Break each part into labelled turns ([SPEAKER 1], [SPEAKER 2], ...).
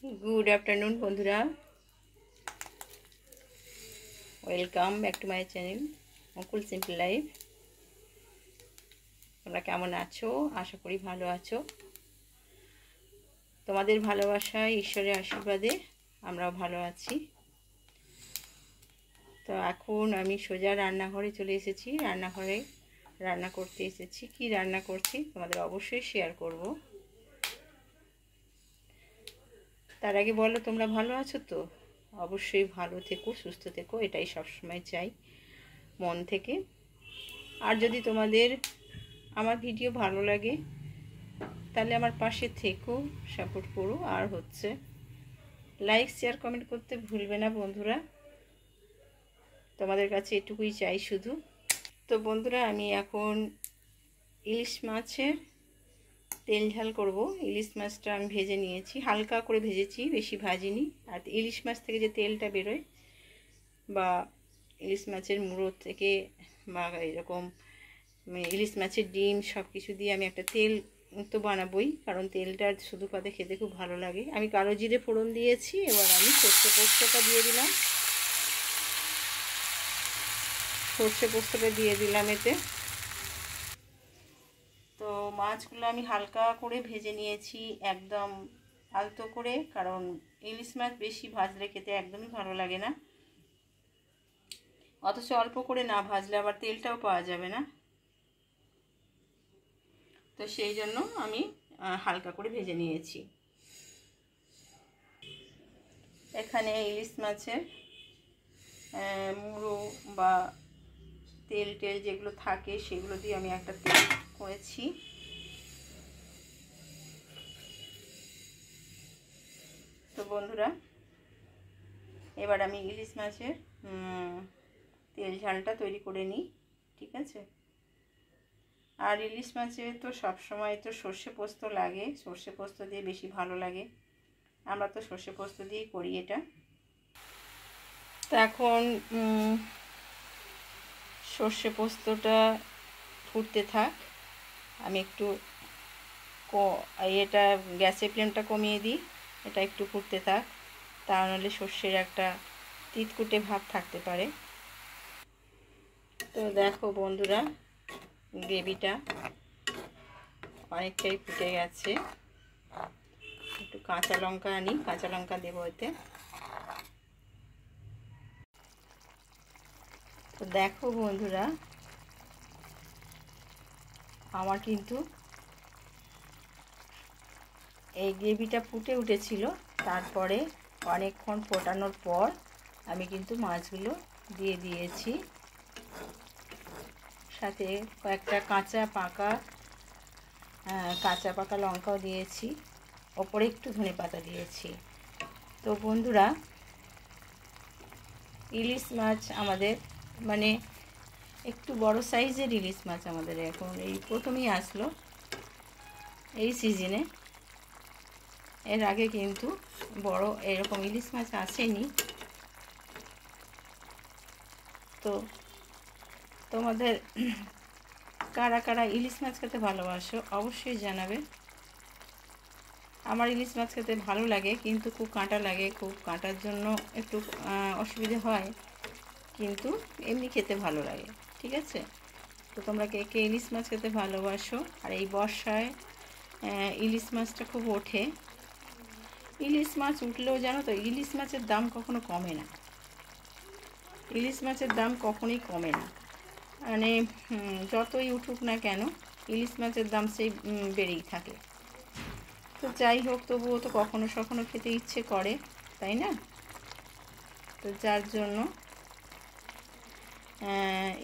[SPEAKER 1] Good afternoon बंधुरा welcome back to my channel Mukul simple life. তোমরা কেমন আছো? আশা করি ভালো আছো। তোমাদের ভালোবাসায় ঈশ্বরের আশীর্বাদে আমরাও ভালো আছি। তো এখন আমি সোজা রান্নাঘরে চলে এসেছি। রান্নাঘরে রান্না করতে এসেছি। কি রান্না করছি তোমাদের অবশ্যই শেয়ার করব। তার আগে বলো তোমরা ভালো আছো তো? অবশ্যই ভালো থেকো, সুস্থ থেকো, এটাই সবসময় চাই মন থেকে। আর যদি তোমাদের আমার ভিডিও ভালো লাগে তাহলে আমার পাশে থেকো, সাপোর্ট করো। আর হচ্ছে লাইক শেয়ার কমেন্ট করতে ভুলবে না বন্ধুরা। তোমাদের কাছে এটুকুই চাই শুধু। তো বন্ধুরা আমি এখন ইলিশ মাছের তেল ঝাল করব। ইলিশ মাছটা আমি ভেজে নিয়েছি, হালকা করে ভেজেছি, বেশি ভাজিনি। আর ইলিশ মাছ থেকে যে তেলটা বেরোয় বা ইলিশ মাছের মুড়ো থেকে বা এরকম ইলিশ মাছের ডিম সব কিছু দিয়ে আমি একটা তেল তো বানাবোই, কারণ তেলটা শুধু পাতে খেতে খুব ভালো লাগে। আমি কালো জিরে ফোড়ন দিয়েছি। এবার আমি সর্ষে পোস্তটা দিয়ে দিলাম, সর্ষে পোস্তটা দিয়ে দিলাম এতে। তো মাছগুলো আমি হালকা করে ভেজে নিয়েছি, একদম আলতো করে, কারণ ইলিশ মাছ বেশি ভাজলে খেতে একদমই ভালো লাগে না। অথচ অল্প করে না ভাজলে আবার তেলটাও পাওয়া যাবে না। তো সেই জন্য আমি হালকা করে ভেজে নিয়েছি। এখানে ইলিশ মাছের মুড়ো বা তেল যেগুলো থাকে সেগুলো দিয়ে আমি একটা তেল করেছি। তো বন্ধুরা এবার আমি ইলিশ মাছের তেল ঝালটা তৈরি করে নিই, ঠিক আছে? আর ইলিশ মাছে তো সবসময় তো সর্ষে পোস্ত লাগে, সর্ষে পোস্ত দিয়ে বেশি ভালো লাগে। আমরা তো সর্ষে পোস্ত দিয়েই করি এটা। তো এখন সর্ষে পোস্তটা ফুটতে থাক। আমি একটু এটা গ্যাসের ফ্লেমটা কমিয়ে দিই, এটা একটু ফুটতে থাক, তা নাহলে সর্ষের একটা তিতকুটে ভাব থাকতে পারে। তো দেখো বন্ধুরা গ্রেভিটা অনেকটাই ফুটে গেছে। একটু কাঁচা লঙ্কা আনি, কাঁচা লঙ্কা দেবো এতে। তো দেখো বন্ধুরা আমার কিন্তু এই গ্রেভিটা ফুটে উঠেছিল। তারপরে অনেকক্ষণ ফোটানোর পর আমি কিন্তু মাছগুলো দিয়ে দিয়েছি, সাথে কয়েকটা কাঁচা পাকা লঙ্কাও দিয়েছি, ওপরে একটু ধনেপাতা দিয়েছি। তো বন্ধুরা ইলিশ মাছ আমাদের মানে একটু বড় সাইজের ইলিশ মাছ আমাদের এখন এই প্রথমেই আসলো এই সিজনে। এর আগে কিন্তু বড় এরকম ইলিশ মাছ আসেনি। তো তোমাদের কারা কারা ইলিশ মাছ খেতে ভালোবাসো অবশ্যই জানাবে। আমার ইলিশ মাছ খেতে ভালো লাগে, কিন্তু খুব কাঁটা লাগে, খুব কাঁটার জন্য একটু অসুবিধে হয়, কিন্তু এমনি খেতে ভালো লাগে, ঠিক আছে? তো তোমরা কে কে ইলিশ মাছ খেতে ভালোবাসো? আর এই বর্ষায় ইলিশ মাছটা খুব ওঠে। ইলিশ মাছ উঠলেও জানো তো ইলিশ মাছের দাম কখনো কমে না। ইলিশ মাছের দাম কখনোই কমে না, মানে যতই উঠুক না কেন ইলিশ মাছের দাম সেই বেড়েই থাকে। তো যাই হোক, তবুও তো কখনো সখনো খেতে ইচ্ছে করে, তাই না? তো যার জন্য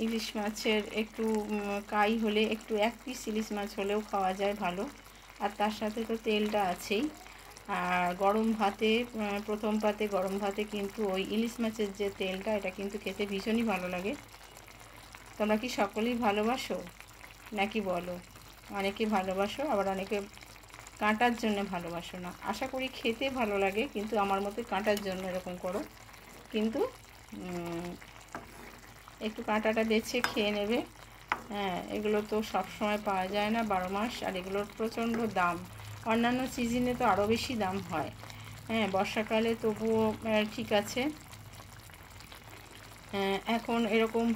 [SPEAKER 1] ইলিশ মাছের একটু কাই হলে, একটু এক পিস ইলিশ মাছ হলেও খাওয়া যায় ভালো। আর তার সাথে তো তেলটা আছেই। আর গরম ভাতে, প্রথম পাতে গরম ভাতে কিন্তু ওই ইলিশ মাছের যে তেলটা, এটা কিন্তু খেতে ভীষণই ভালো লাগে। তোমরা কি সকলেই ভালোবাসো নাকি বলো? অনেকে ভালোবাসো, আবার অনেকে কাঁটার জন্য ভালোবাসো না। আশা করি খেতে ভালো লাগে, কিন্তু আমার মতে কাঁটার জন্য এরকম করো। কিন্তু একটু কাঁটাটা বেছে খেয়ে নেবে। হ্যাঁ, এগুলো তো সব সময় পাওয়া যায় না, 12 মাস। আর এগুলোর প্রচণ্ড দাম, অন্যান্য সিজনে তো আরও বেশি দাম হয়। হ্যাঁ, বর্ষাকালে তবুও ঠিক আছে। এখন এরকম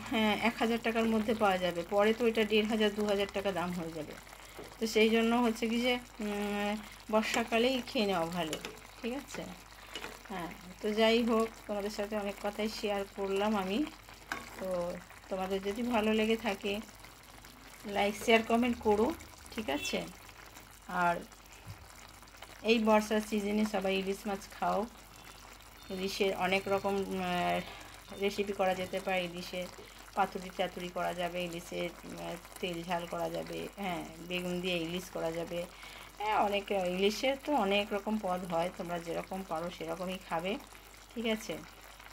[SPEAKER 1] 1000 টাকার মধ্যে পাওয়া যাবে, পরে তো এটা 1500 2000 টাকা দাম হয়ে যাবে। তো সেই জন্য হচ্ছে কি যে বর্ষাকালেই খেয়ে নেওয়া ভালো, ঠিক আছে। হ্যাঁ, তো যাই হোক, তোমাদের সাথে অনেক কথাই শেয়ার করলাম আমি। তো তোমাদের যদি ভালো লেগে থাকে লাইক শেয়ার কমেন্ট করো, ঠিক আছে। আর এই বর্ষার সিজনে সবাই ইলিশ মাছ খাও। ইলিশের অনেক রকম রেসিপি করা যেতে পারে। ইলিশের পাতুরি টাতুরি করা যাবে, ইলিশের তেল ঝাল করা যাবে, হ্যাঁ, বেগুন দিয়ে ইলিশ করা যাবে। হ্যাঁ, অনেক ইলিশের তো অনেক রকম পদ হয়, তোমরা যেরকম পারো সেরকমই খাবে, ঠিক আছে।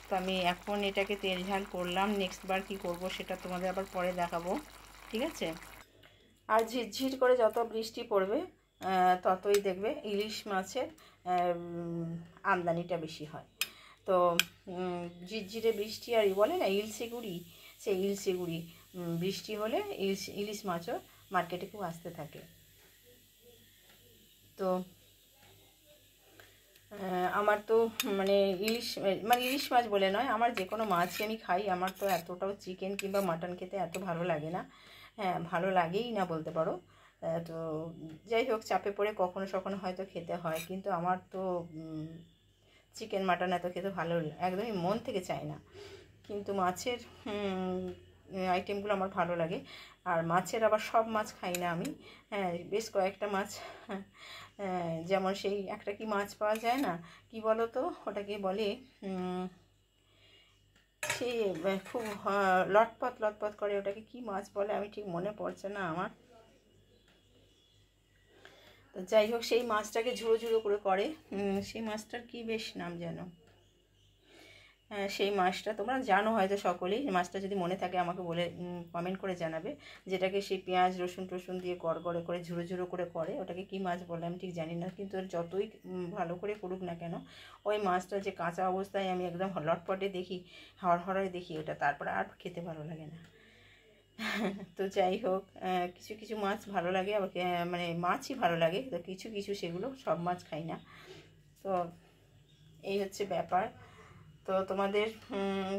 [SPEAKER 1] তো আমি এখন এটাকে তেল ঝাল করলাম, নেক্সট বার কী করবো সেটা তোমাদের আবার পরে দেখাবো, ঠিক আছে। আর ঝিরঝির করে যত বৃষ্টি পড়বে ততই দেখবে ইলিশ মাছের আমদানিটা বেশি হয়। তো ঝিরঝিরে বৃষ্টি আর বলে না ইলশে গুড়ি, সেই ইলশে গুড়ি বৃষ্টি হলে ইলিশ মাছও মার্কেটে খুব আসতে থাকে। তো আমার তো মানে ইলিশ মাছ বলে নয়, আমার যে কোনো মাছই আমি খাই, আমার তো এতটাও চিকেন কিংবা মাটন খেতে এত ভালো লাগে না। হ্যাঁ, ভালো লাগেই না বলতে পারো। তো যাই হোক, চাপে পড়ে কখনো সখনো হয়তো খেতে হয়, কিন্তু আমার তো চিকেন মাটন এত খেতে ভালো একদমই মন থেকে চায় না। কিন্তু মাছের আইটেমগুলো আমার ভালো লাগে। আর মাছের আবার সব মাছ খাই না আমি। হ্যাঁ, বেশ কয়েকটা মাছ, যেমন সেই একটা কি মাছ পাওয়া যায় না, কি বলো তো ওটাকে বলে, সে খুব লটপট লটপট করে, ওটাকে কি মাছ বলে আমি ঠিক মনে পড়ছে না আমার। তো যাই হোক, সেই মাছটাকে ঝুড়ো ঝুড়ো করে সেই মাছটার কি বেশ নাম যেন। সেই মাছটা তোমরা জানো হয়তো সকলেই, মাছটা যদি মনে থাকে আমাকে বলে কমেন্ট করে জানাবে। যেটাকে সেই পেঁয়াজ রসুন টসুন দিয়ে গড়গড়ে করে ঝুড়ো ঝুড়ো করে ওটাকে কি মাছ বলে আমি ঠিক জানি না, কিন্তু যতই ভালো করে করুক না কেন, ওই মাছটা যে কাঁচা অবস্থায় আমি একদম লটপটে দেখি, হড়হড়ায় দেখি ওটা, তারপরে আর খেতে ভালো লাগে না। তো যাই হোক, কিছু কিছু মাছ ভালো লাগে, আবার মানে মাছই ভালো লাগে, তো কিছু কিছু সেগুলো সব মাছ খাই না। তো এই হচ্ছে ব্যাপার। তো তোমাদের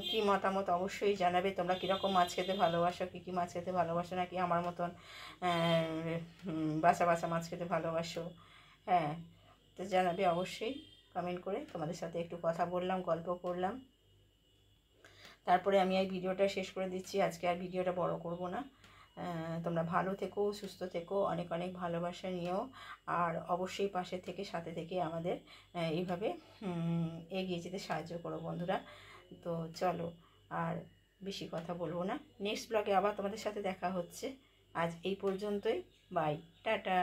[SPEAKER 1] কি মতামত অবশ্যই জানাবে, তোমরা কীরকম মাছ খেতে ভালোবাসো, কী কী মাছ খেতে ভালোবাসো, নাকি আমার মতন বাছা বাছা মাছ খেতে ভালোবাসো। হ্যাঁ, তো জানাবে অবশ্যই কমেন্ট করে। তোমাদের সাথে একটু কথা বললাম, গল্প করলাম, তারপরে আমি এই ভিডিওটা শেষ করে দিচ্ছি। আজকে আর ভিডিওটা বড় করব না। তোমরা ভালো থেকো, সুস্থ থেকো, অনেক অনেক ভালোবাসা নিও, আর অবশ্যই পাশে থেকে সাথে থেকে আমাদের এইভাবে এগিয়ে যেতে সাহায্য করো বন্ধুরা। তো চলো, আর বেশি কথা বলবো না, নেক্সট ব্লগে আবার তোমাদের সাথে দেখা হচ্ছে। আজ এই পর্যন্তই, বাই, টাটা।